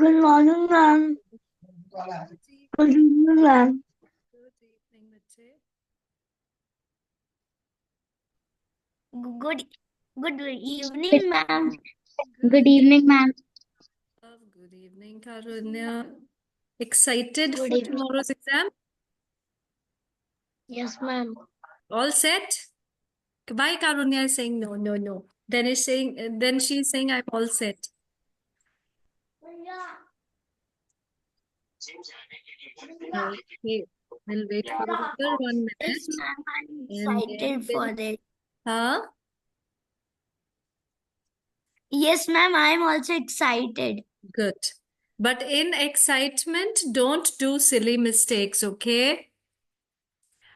Good morning, ma'am. Good evening, ma'am. Good evening, बच्चे. Good evening, ma'am. Good evening, ma'am. Good evening, Karunya. Excited Good for evening. tomorrow's exam? Yes, ma'am. All set? Why Karunya is saying no, no, no. Then she's saying I'm all set. Okay, we'll wait for another 1 minute. Yes, ma'am. I'm And excited then for it. huh? Yes, ma'am. I'm also excited. Good. But in excitement, don't do silly mistakes, okay?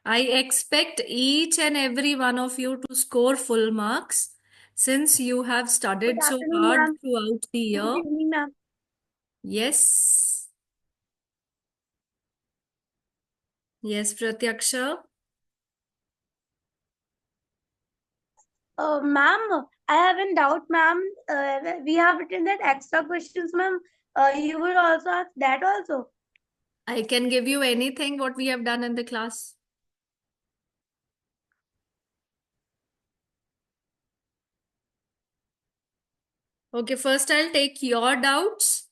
I expect each and every one of you to score full marks since you have Good studied so afternoon, hard ma'am. throughout the Good year. evening, ma'am. Yes. Yes, Pratyaksha. Ma'am, I have in doubt, ma'am. We have written that extra questions, ma'am. You will also ask that also. I can give you anything what we have done in the class. Okay, first I'll take your doubts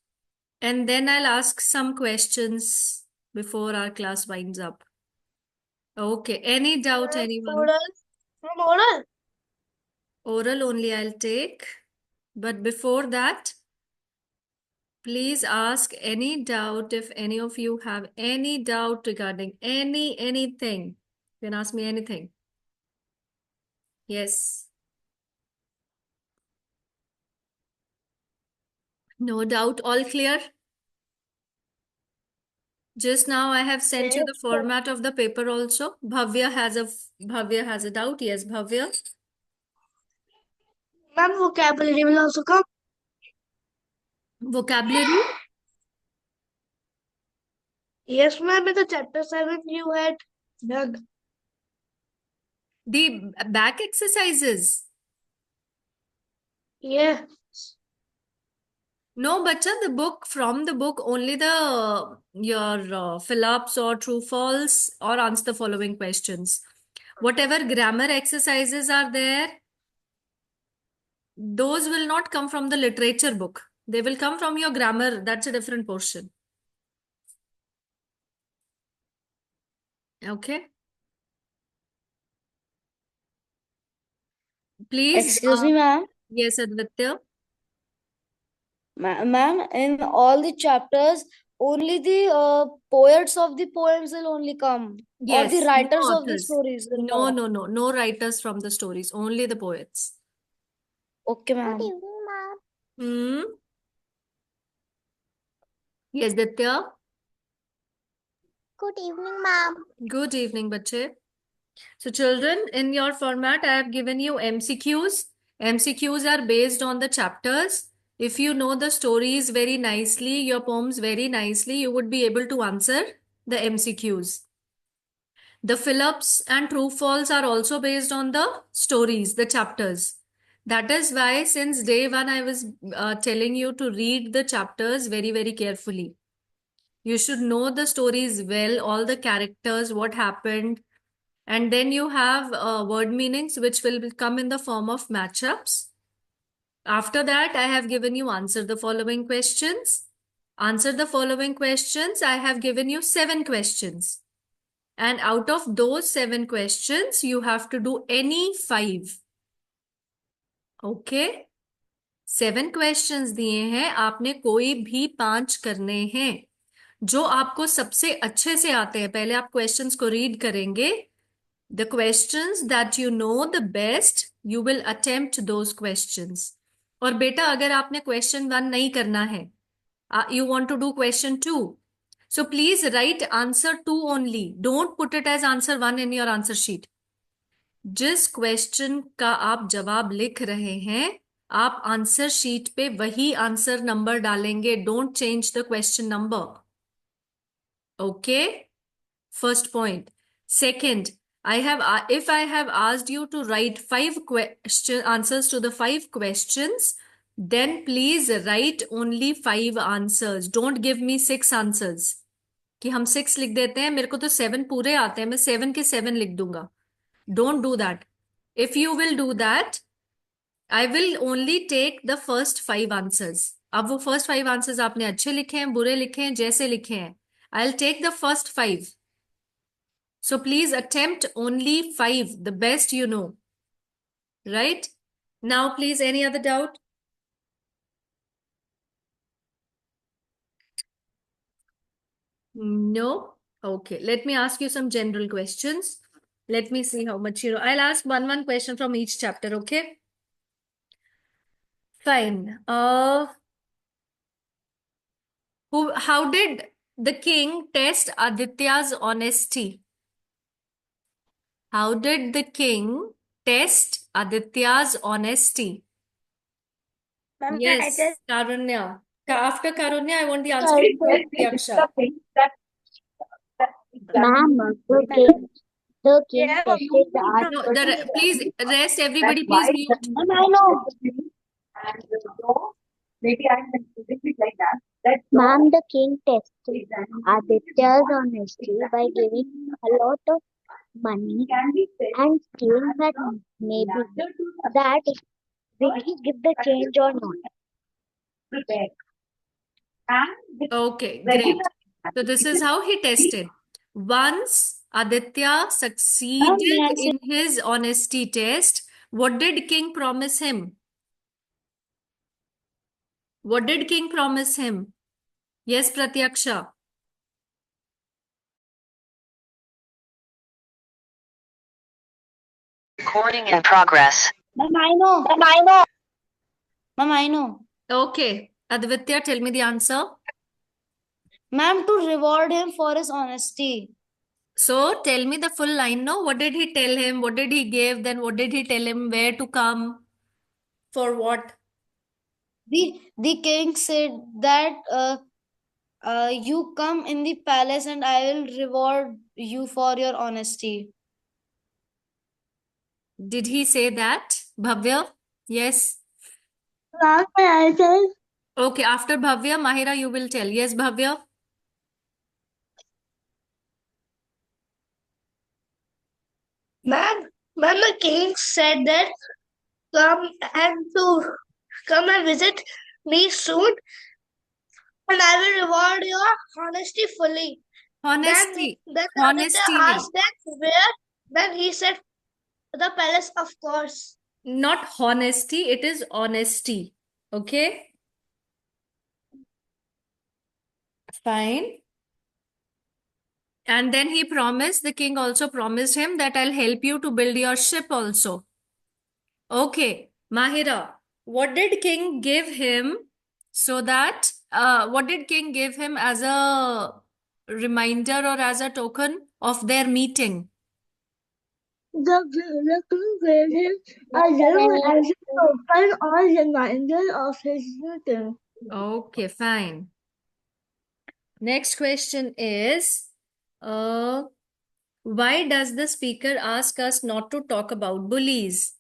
and then I'll ask some questions before our class winds up. Okay, any doubt, anyone? Oral. From oral. Oral only I'll take. But before that, please ask any doubt if any of you have any doubt regarding anything. You can ask me anything. Yes. No doubt. All clear? Just now I have sent you the format of the paper also. Bhavya has a doubt. Yes, Bhavya. Ma'am, vocabulary will also come. Vocabulary. Yes, ma'am. In the chapter 7, you had done. The back exercises. Yeah. No, bacha, from the book, only the your fill-ups or true false or answer the following questions. Whatever grammar exercises are there, those will not come from the literature book. They will come from your grammar. That's a different portion. Okay. Please. Excuse me, ma'am. Yes, Aditya. Ma'am, in all the chapters, only the poets of the poems will only come, or the Yes, no writers of the authors. stories will No, come. no, no. No writers from the stories. Only the poets. Okay, ma'am. Good evening, ma'am. Hmm. Yes, Ditya. Good evening, ma'am. Good evening, bache. So, children, in your format, I have given you MCQs. MCQs are based on the chapters. If you know the stories very nicely, your poems very nicely, you would be able to answer the MCQs. The fill-ups and true false are also based on the stories, the chapters. That is why since day one, I was telling you to read the chapters very, very carefully. You should know the stories well, all the characters, what happened, and then you have word meanings which will come in the form of matchups. After that, I have given you answer the following questions. Answer the following questions. I have given you 7 questions. And out of those 7 questions, you have to do any 5. Okay? 7 questions दिए हैं, आपने कोई भी 5 करने हैं जो आपको सबसे अच्छे से आते हैं. पहले आप क्वेश्चंस को रीड करेंगे. The questions that you know the best, you will attempt those questions. और बेटा अगर आपने क्वेश्चन 1 नहीं करना है, you want to do question 2. So please write answer 2 only. Don't put it as answer 1 in your answer sheet. जिस question का आप जवाब लिख रहे हैं, आप आंसर शीट पे वही आंसर नंबर डालेंगे. Don't change the question number. Okay, first point. Second, if I have asked you to write 5 question answers to the 5 questions, then please write only 5 answers. Don't give me 6 answers. कि हम 6 लिख देते हैं, मेरे को तो 7 पूरे आते हैं, मैं 7 के 7 लिख दूंगा. Don't do that. If you will do that, I will only take the first 5 answers. अब वो first 5 answers आपने अच्छे लिखे हैं, बुरे लिखे हैं, जैसे लिखे हैं. I'll take the first 5. So please attempt only 5, the best you know. Right? Now, please, any other doubt? No? Okay, let me ask you some general questions. Let me see how much you know. I'll ask one question from each chapter, okay? Fine. How did the king test Aditya's honesty? How did the king test Aditya's honesty? Ma'am, I Yes, just Karunya. After Karunya, I want the answer from Pratiaksha. Ma'am, the king Yeah, tested the art. No, please rest, everybody, please mute. Ma'am, I know. Ma'am, the king tested Aditya's honesty by giving a lot of money and saying that maybe that will he give the change or not? Okay, great. So this is how he tested. Once Aditya Ma'am, succeeded may I say, in his honesty test, what did king promise him? What did king promise him? Yes, Pratyaksha. Recording in progress. Ma'am, I know. Ma'am, I know. Okay, Aditya, tell me the answer. Ma'am, to reward him for his honesty. So tell me the full line, no? What did he tell him? What did he give? Then what did he tell him? Where to come? For what? The king said that you come in the palace and I will reward you for your honesty. Did he say that? Bhavya? Yes. Ma'am, may I say? Okay, after Bhavya, Mahira, you will tell. Yes, Bhavya? ma'am, the king said that come and visit me soon, and I will reward your honesty fully. Honesty. Then Honesty Aditya nahi. asked that where? Then he said the palace, of course. Not honesty, it is honesty. Okay? Fine. And then he promised, the king also promised him that I'll help you to build your ship also. Okay, Mahira, what did king give him so that, what did king give him as a reminder or as a token of their meeting? The king gave him a ring as a token or reminder of his meeting. Okay, fine. Next question is, why does the speaker ask us not to talk about bullies?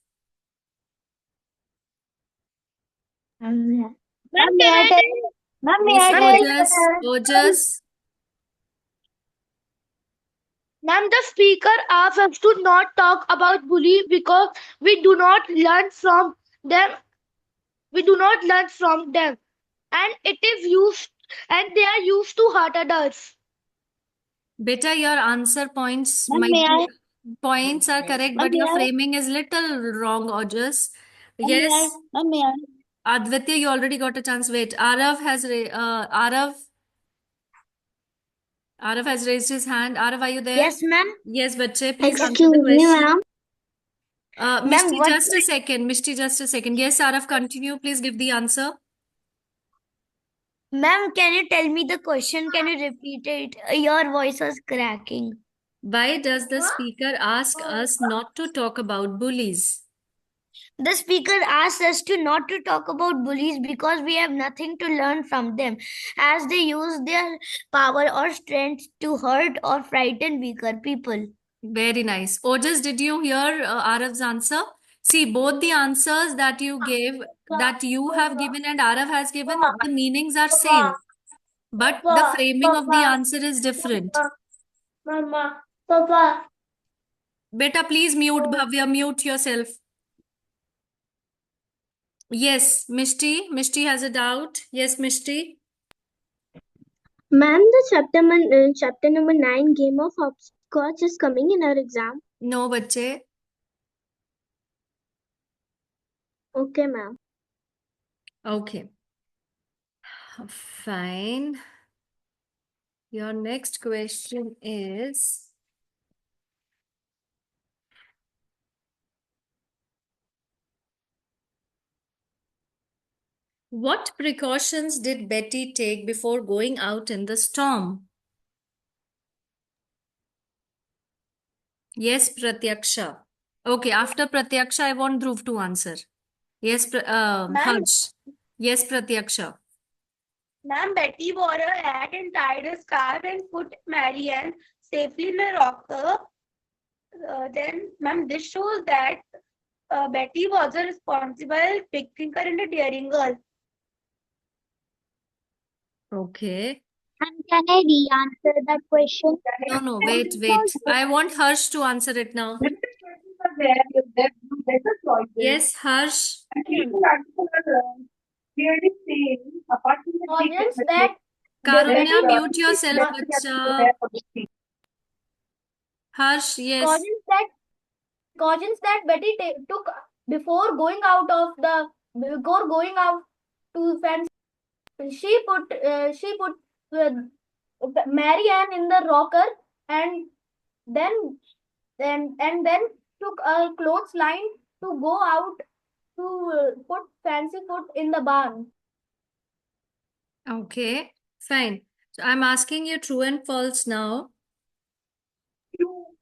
Ma'am, may I tell? Ma'am, may I Yes, tell? Ojas. Ma'am, the speaker asks us to not talk about bullies because we do not learn from them. We do not learn from them, and it is used, and they are used to hurt others. Beta, your answer points Ma'am, might may I? be, points are correct, Ma'am, but may your I? framing is little wrong, Ojas. Ma'am, may I? Yes, Ma'am, may I? Advitya, you already got a chance. Wait, Arav has raised his hand. Arav, are you there? Yes, ma'am. Yes, bache, please answer the Excuse me, question. ma'am. Mishti, what- just a second. Mishti, just a second. Yes, Arav, continue. Please give the answer. Ma'am, can you tell me the question? Can you repeat it? Your voice was cracking. Why does the speaker ask us not to talk about bullies? The speaker asks us to not to talk about bullies because we have nothing to learn from them, as they use their power or strength to hurt or frighten weaker people. Very nice. Ojas, did you hear Arav's answer? See, both the answers that you gave, that you have given and Arav has given, the meanings are same, but the framing of the answer is different. Mama, Papa. Beta, please mute, Bhavya, mute yourself. Yes, Mishti. Mishti has a doubt. Yes, Mishti. Ma'am, the chapter number 9, Game of Hopscotch, is coming in our exam. No, bache. Okay, ma'am. Okay. Fine. Your next question is, what precautions did Betty take before going out in the storm? Yes, Pratyaksha. Okay, after Pratyaksha, I want Dhruv to answer. Yes, Ma'am, Harsh. Yes, Pratyaksha. ma'am, Betty wore a hat and tied a scarf and put Marianne safely in a rocker. Then, ma'am, this shows that Betty was a responsible, big thinker, and a daring girl. Okay. And can I re-answer that question? No, wait. I want Harsh to answer it now. Yes, Harsh. Audience that Karunya, mute yourself, bacha. Harsh, yes. precautions that Betty took before going out to fence. She put Marianne in the rocker and then took a clothesline to go out to put Fancy Foot in the barn. Okay, fine. So I'm asking you true and false now.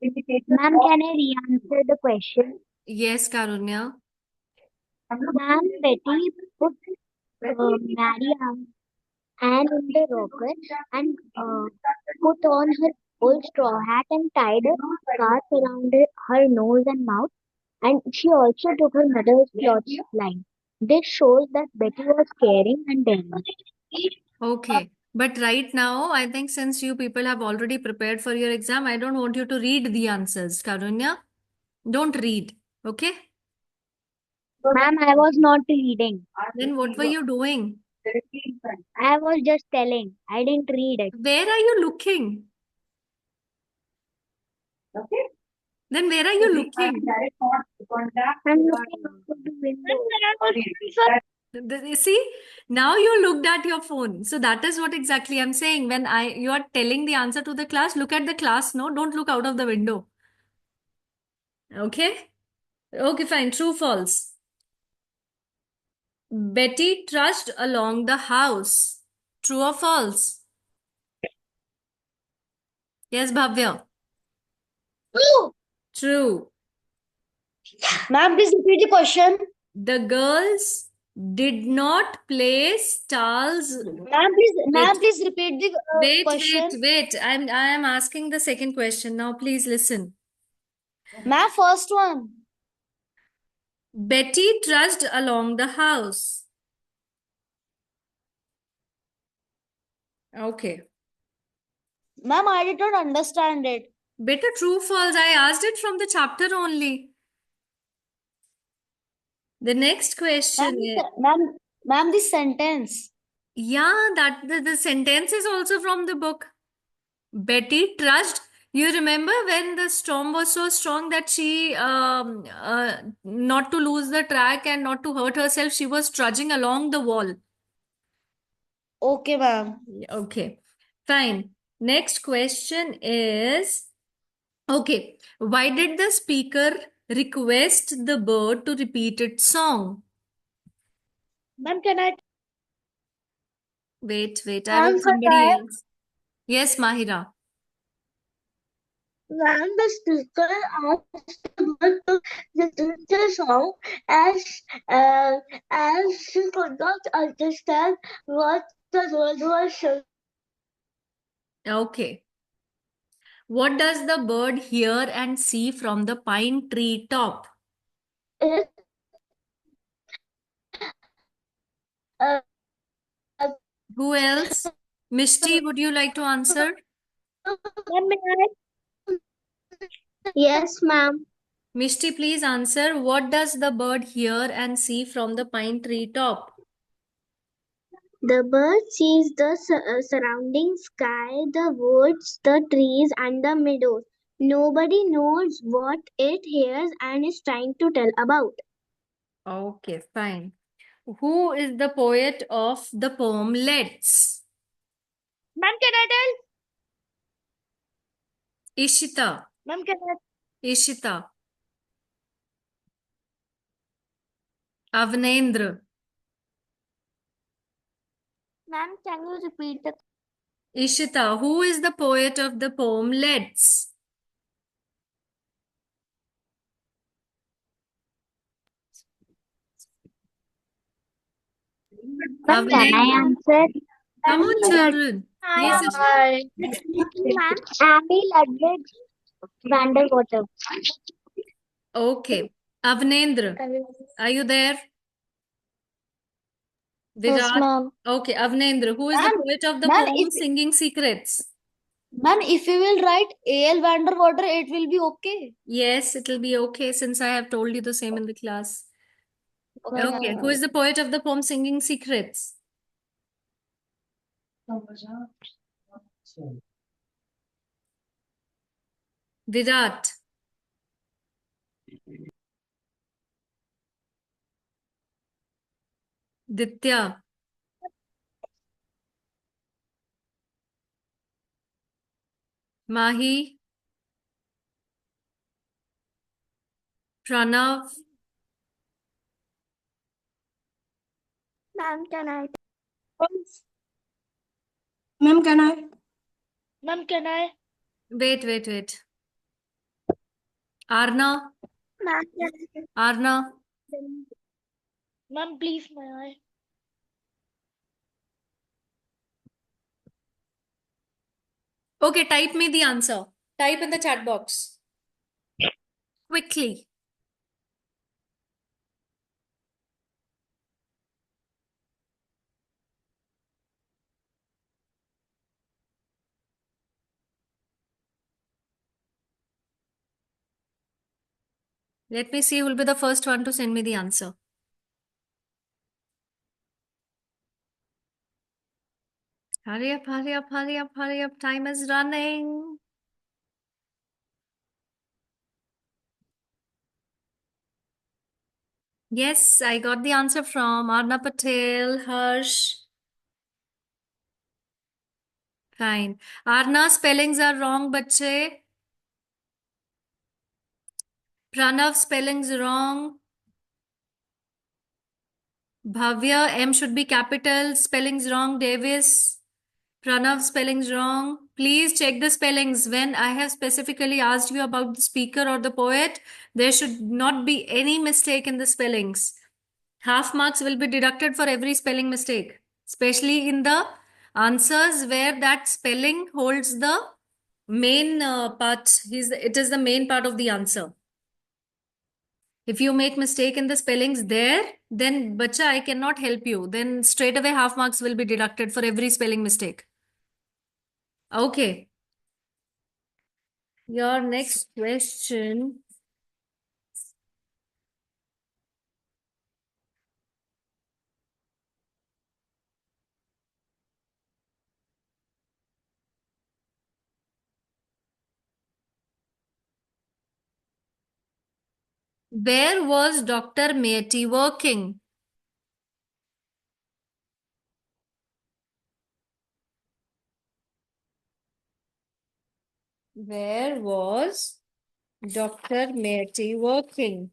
Ma'am, can I re-answer the question? Yes, Karunya. Ma'am, Betty put Marianne in the rocker and put on her old straw hat and tied a scarf around her nose and mouth. And she also took her mother's clothesline. This shows that Betty was caring and daring. Okay. But right now, I think since you people have already prepared for your exam, I don't want you to read the answers, Karunya. Don't read. Okay? Ma'am, I was not reading. Then what were you doing? I was just telling. I didn't read it. Where are you looking? Then where are you looking? I'm looking out of the window. You see, now you looked at your phone. So that is what exactly I'm saying. When you are telling the answer to the class, look at the class, no? Don't look out of the window. Okay? Okay, fine. True, false. Betty trudged along the house. True or false? Yes, Bhavya. True. True. Ma'am, please repeat the question. The girls did not place Charles. Ma'am, please repeat the question. Wait. I am asking the second question. Now, please listen. Ma'am, first one. Betty trudged along the house. Okay. Ma'am, I did not understand it. Better true, false. I asked it from the chapter only. The next question is, Ma'am, the sentence. yeah, that the sentence is also from the book. Betty trudged. You remember when the storm was so strong that she, not to lose the track and not to hurt herself, she was trudging along the wall. Okay, ma'am. Okay, fine. Next question is, okay, why did the speaker request the bird to repeat its song? Ma'am, can I Wait, I want answer somebody that? else. Yes, Mahira. Ma'am, the speaker asked the bird to repeat the song as she could not understand what the bird was saying. Okay. What does the bird hear and see from the pine tree top? is uh, Who else? Mishti, would you like to answer? Ma'am, may I? yes, ma'am. Mishti, please answer. What does the bird hear and see from the pine tree top? The bird sees the surrounding sky, the woods, the trees, and the meadows. Nobody knows what it hears and is trying to tell about. Okay, fine. Who is the poet of the poem Let's? Ma'am, can I tell? Ishita. Ma'am, can I? Ishita. Avnendra. Ma'am, can you repeat the Ishita. Who is the poet of the poem Let's? Ma'am, can I Avnendra. answer? Come on, children. Yes, Ishita. Hi. Ma'am, Andy Ludwig van der Water. Okay. Avnendra. Are you there? Yes, Virat. ma'am. Okay, Avnendra. Who is the Ma'am, poet of the ma'am, poem Singing Secrets? if you will write A.L. van der Water, it will be okay. Yes, it will be okay since I have told you the same in the class. Okay, Okay, who is the poet of the poem Singing Secrets? Virat. Ditya. Mahi. Pranav. Ma'am, can I? Ma'am, can I? Ma'am, can I? Wait. Arna. Ma'am, Arna. Ma'am, please, may I? Okay, type me the answer. Type in the chat box. Quickly. Let me see who will be the first one to send me the answer. Hurry up, hurry up, hurry up, hurry up. Time is running. Yes, I got the answer from Arna Patel, Harsh. Fine. Arna, spellings are wrong, bache. Pranav, spellings wrong. Bhavya, M should be capital. Spellings wrong, Davis. Pranav, spellings wrong. Please check the spellings. When I have specifically asked you about the speaker or the poet, there should not be any mistake in the spellings. Half marks will be deducted for every spelling mistake, especially in the answers where that spelling holds the main part. It is the main part of the answer. If you make mistake in the spellings there, then bacha, I cannot help you. Then straight away half marks will be deducted for every spelling mistake. Okay. Your next question. Where was Dr. Meti working? Where was Dr. Meti working?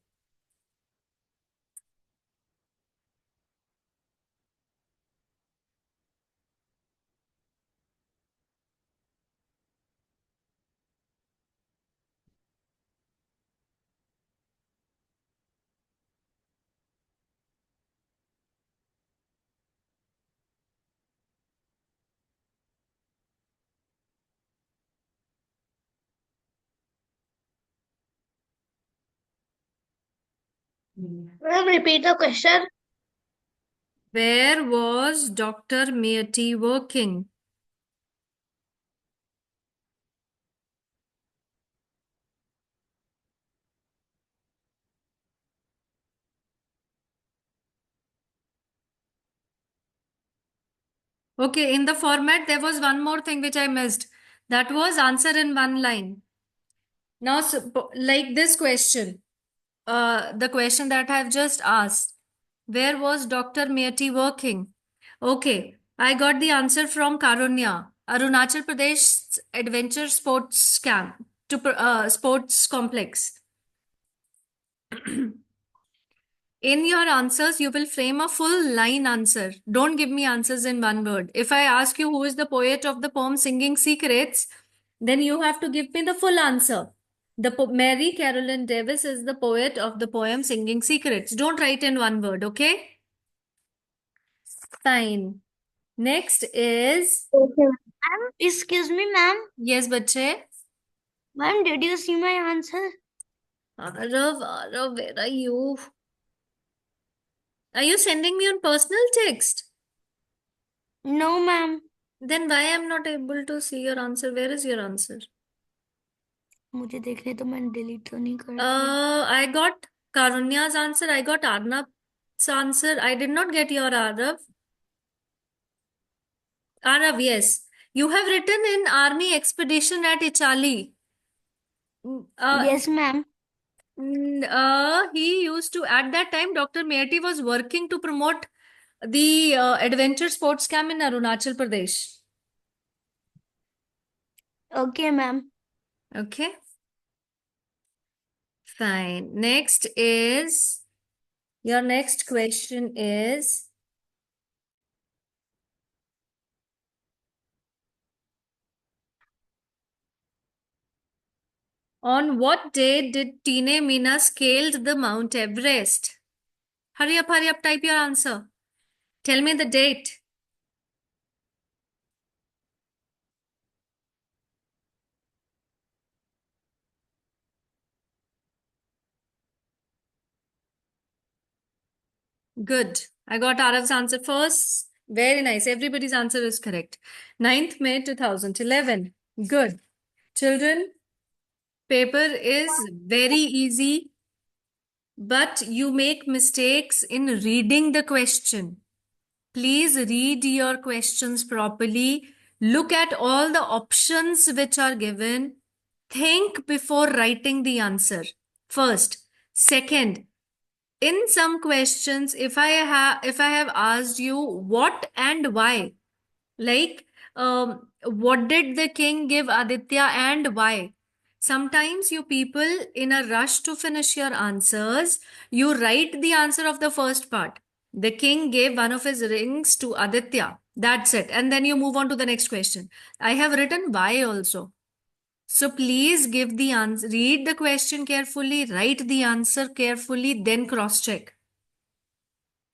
Ma'am, repeat the question. Where was Dr. Meerty working? Okay, in the format, there was one more thing which I missed. That was answer in one line. Now, like this question, the question that I've just asked, where was Dr. Meerty working? Okay, I got the answer from Karunya, Arunachal Pradesh Adventure Sports Camp, sports complex. In your answers, you will frame a full line answer. Don't give me answers in one word. If I ask you who is the poet of the poem Singing Secrets, then you have to give me the full answer. Mary Carolyn Davis is the poet of the poem Singing Secrets. Don't write in one word, okay? Fine. Next is, Okay, ma'am. Excuse me, ma'am. yes, bache. Ma'am, did you see my answer? Arav, where are you? Are you sending me on personal text? No, ma'am. Then why I'm not able to see your answer? Where is your answer? मुझे देख रहे तो मैंने delete तो नहीं कर दिया. I got Karunya's answer. I got Arnab's answer. I did not get your Arav. Arav, yes. You have written in Army Expedition at Ichali. Yes, ma'am. He used to, at that time, Dr. Meerty was working to promote the adventure sports camp in Arunachal Pradesh. Okay, ma'am. Okay. Fine. Next is, your next question is, on what day did Tine Mina scaled the Mount Everest? Hurry up, type your answer. Tell me the date. Good. I got Arav's answer first. Very nice. Everybody's answer is correct. 9th May 2011. Good. Children, paper is very easy, but you make mistakes in reading the question. Please read your questions properly. Look at all the options which are given. Think before writing the answer. First. Second, in some questions, if I have asked you what and why, like what did the king give Aditya and why? Sometimes you people, in a rush to finish your answers, you write the answer of the first part. The king gave one of his rings to Aditya. That's it. And then you move on to the next question. I have written why also. So please give the answer, read the question carefully, write the answer carefully, then cross check.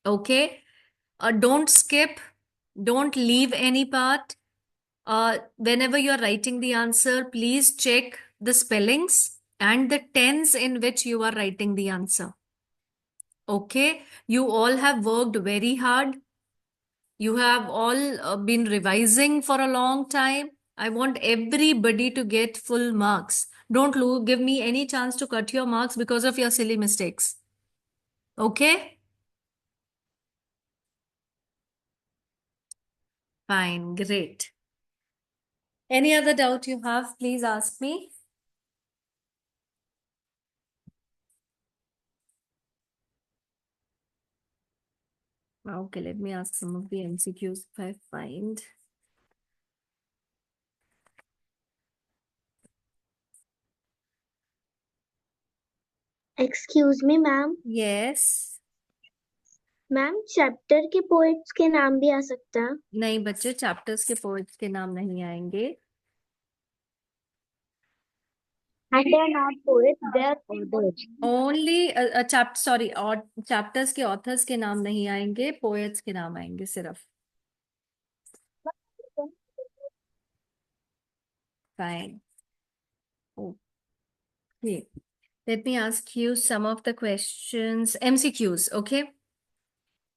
Okay? Don't skip, don't leave any part. Whenever you're writing the answer, please check the spellings and the tense in which you are writing the answer. Okay? You all have worked very hard. You have all been revising for a long time. I want everybody to get full marks. Don't give me any chance to cut your marks because of your silly mistakes. Okay? Fine, great. Any other doubt you have, please ask me. Okay, let me ask some of the MCQs if I find. Excuse me, ma'am. Yes. Ma'am chapter के poets के नाम भी आ सकता है? नहीं बच्चे, chapters के poets के नाम नहीं आएंगे. And they are not poets, they are authors. Only chapters के authors के नाम नहीं आएंगे, poets के नाम आएंगे सिर्फ. Fine. Okay. Let me ask you some of the questions. MCQs, okay?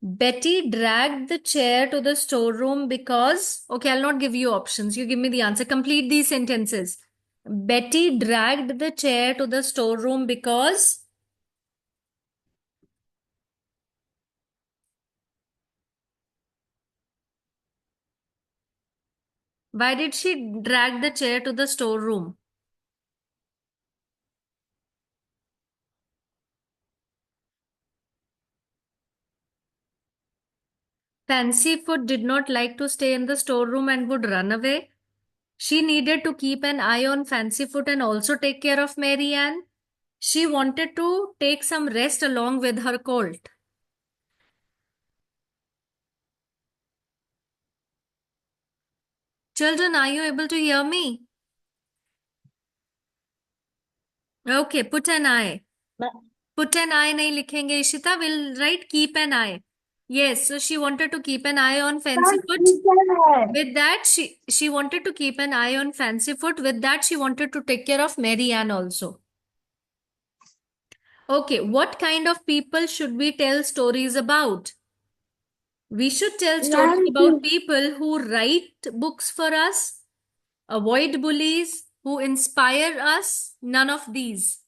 Betty dragged the chair to the storeroom because, okay, I'll not give you options. You give me the answer. Complete these sentences. Betty dragged the chair to the storeroom because, why did she drag the chair to the storeroom? Fancyfoot did not like to stay in the storeroom and would run away. She needed to keep an eye on Fancyfoot and also take care of Mary Ann. She wanted to take some rest along with her colt. Children, are you able to hear me? Okay, put an eye. Put an eye nahi likhenge, Ishita. Will write keep an eye. Yes, so she wanted to keep an eye on Fancyfoot. With that, she wanted to keep an eye on Fancyfoot. With that, she wanted to take care of Mary Ann also. Okay, what kind of people should we tell stories about? We should tell stories about people who write books for us, avoid bullies, who inspire us. None of these.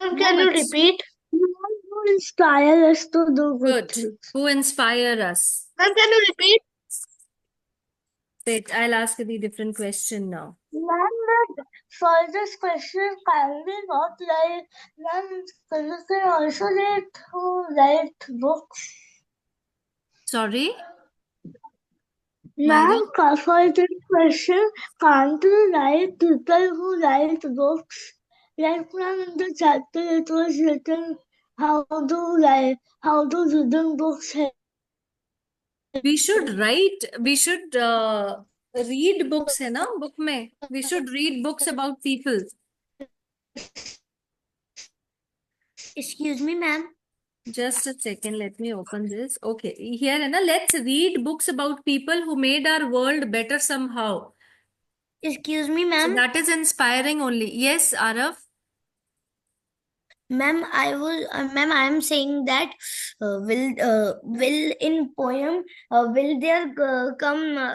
Can you repeat? Who inspire us to do good Good. things. Who inspire us. Ma'am, can you repeat? Wait, I'll ask you the different question now. Ma'am, but for this question, can we not like, ma'am, you can also let who write books. Sorry? Ma'am, for this question, can't we write people who write books? Like, ma'am, in the chapter it was written how to reading books help. We should read books, है ना? Book में. We should read books about people. Excuse me, ma'am. Just a second, let me open this. Okay, here, है ना? Let's read books about people who made our world better somehow. Excuse me, So ma'am. that is inspiring only. Yes, Arav? Ma'am, ma'am, I am saying that will in poem will there come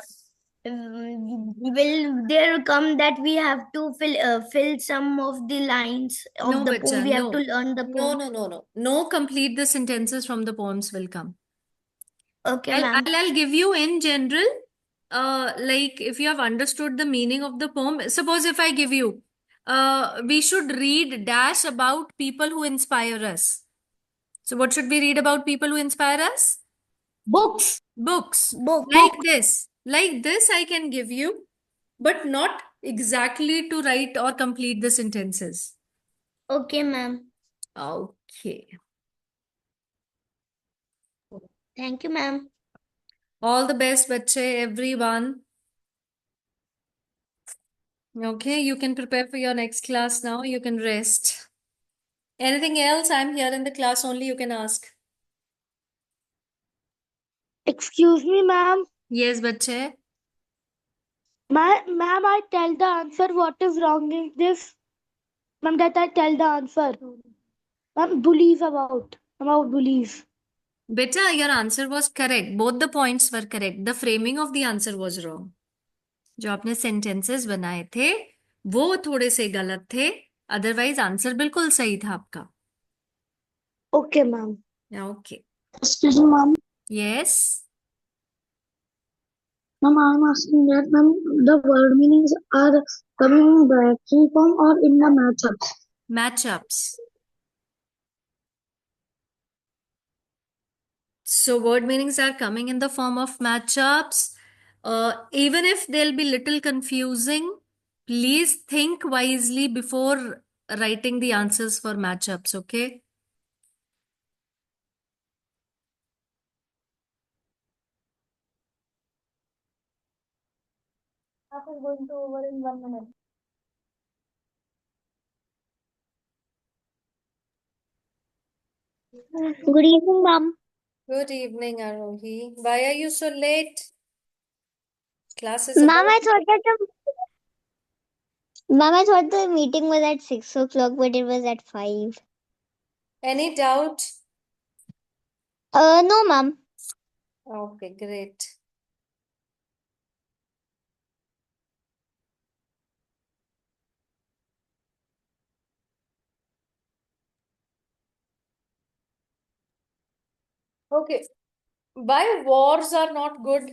will there come that we have to fill some of the lines of No, the bacha, poem. We have no. to learn the poem. No. No, complete the sentences from the poems will come. Okay, ma'am. I'll give you in general, like if you have understood the meaning of the poem. Suppose if I give you, we should read dash about people who inspire us. So what should we read about people who inspire us? Books. Books. Book. Like this. Like this I can give you, but not exactly to write or complete the sentences. Okay, ma'am. Okay. Thank you, ma'am. All the best, bache, everyone. Okay, you can prepare for your next class now. You can rest. Anything else? I'm here in the class only. You can ask. Excuse me, ma'am. Yes, bache. Ma'am, I tell the answer. What is wrong in this? Ma'am, that I tell the answer. Ma'am, about bullies. Beta, your answer was correct. Both the points were correct. The framing of the answer was wrong. जो आपने sentences बनाए थे वो थोड़े से गलत थे. Otherwise, answer बिल्कुल सही था आपका. Okay, ma'am. Okay. Excuse me, ma'am. Yes. Ma'am, I'm asking that, ma'am, the word meanings are coming in directory form or in the matchups? Matchups. So word meanings are coming in the form of matchups. Even if they'll be little confusing, please think wisely before writing the answers for matchups, okay? Class is going to over in 1 minute. Good evening, ma'am. Good evening, Arohi. Why are you so late? Class is Ma'am, about I thought the meeting was at 6 o'clock, but it was at 5. Any doubt? No, ma'am. Okay, great. Okay. Why wars are not good?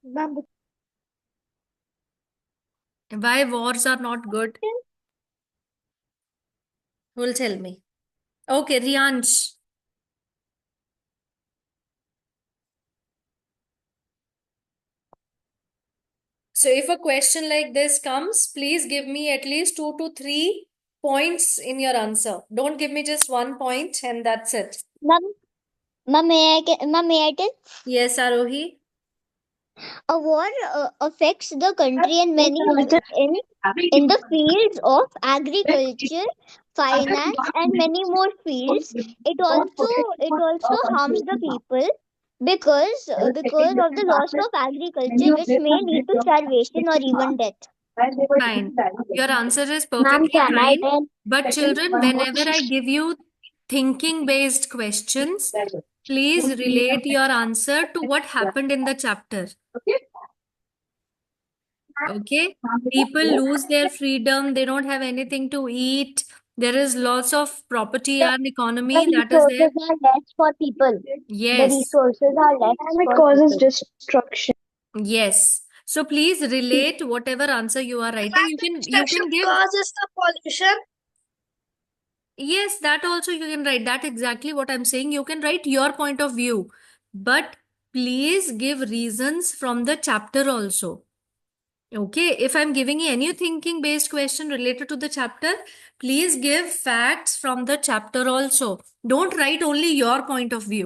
Ma'am, Why wars are not good? Who will tell me? Okay, Riansh. So if a question like this comes, please give me at least 2 to 3 points in your answer. Don't give me just 1 point and that's it. Ma'am, may I tell? Yes, Arohi. A war affects the country in many ways. In the fields of agriculture, finance, and many more fields, it also harms the people because of the loss of agriculture, which may lead to starvation or even death. Fine. Your answer is Ma'am, perfectly can I fine. tell? But children, whenever I give you thinking-based questions, please relate your answer to what happened in the chapter. Okay? People lose their freedom, they don't have anything to eat. There is lots of property and economy The that is there. resources are less for people. The Yes, resources are less and it for causes people. destruction. yes. So please relate whatever answer you are writing. You can give. Causes the pollution. Yes, that also you can write. That exactly what I'm saying. You can write your point of view, but please give reasons from the chapter also. Okay, if I'm giving you any thinking based question related to the chapter, please give facts from the chapter also. Don't write only your point of view.